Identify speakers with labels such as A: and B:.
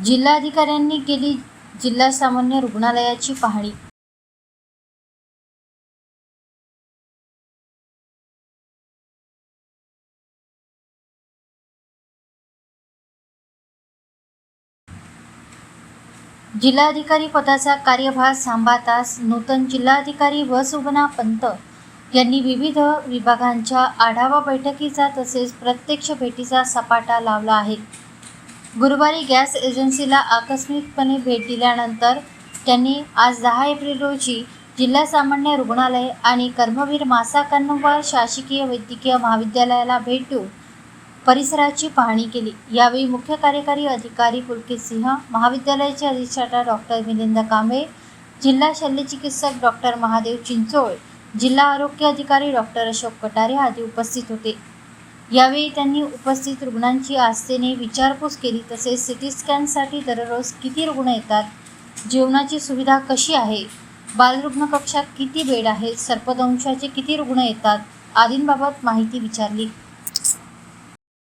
A: जिल्हाधिकाऱ्यांनी केली जिल्हा सामान्य रुग्णालयाची पाहणी। जिल्हाधिकारी पदाचा कार्यभार सांभाळताच नूतन जिल्हाधिकारी वसुबना पंत यांनी विविध विभागांच्या आढावा बैठकीचा तसेच प्रत्यक्ष भेटीचा सपाटा लावला आहे। गुरुवारी गॅस एजन्सीला आकस्मिकपणे भेट दिल्यानंतर त्यांनी आज 10 एप्रिल रोजी जिल्हा सामान्य रुग्णालय आणि कर्मवीर मासा कन्नमवार शासकीय वैद्यकीय महाविद्यालयाला भेट देऊन परिसराची पाहणी केली। यावेळी मुख्य कार्यकारी अधिकारी पुलकित सिंह, महाविद्यालयाचे अधिष्ठाता डॉक्टर मिलिंद कांबळे, जिल्हा शल्यचिकित्सक डॉक्टर महादेव चिंचोळे, जिल्हा आरोग्य अधिकारी डॉक्टर अशोक कटारे आदी उपस्थित होते। यावेळी त्यांनी उपस्थित रुग्णांची आस्थेने विचारपूस केली। तसेच सिटी स्कॅनसाठी दररोज किती रुग्ण येतात, जेवणाची सुविधा कशी आहे, बालरुग्ण कक्षात किती बेड आहेत, सर्पदंशाचे किती रुग्ण येतात आदींबाबत माहिती विचारली।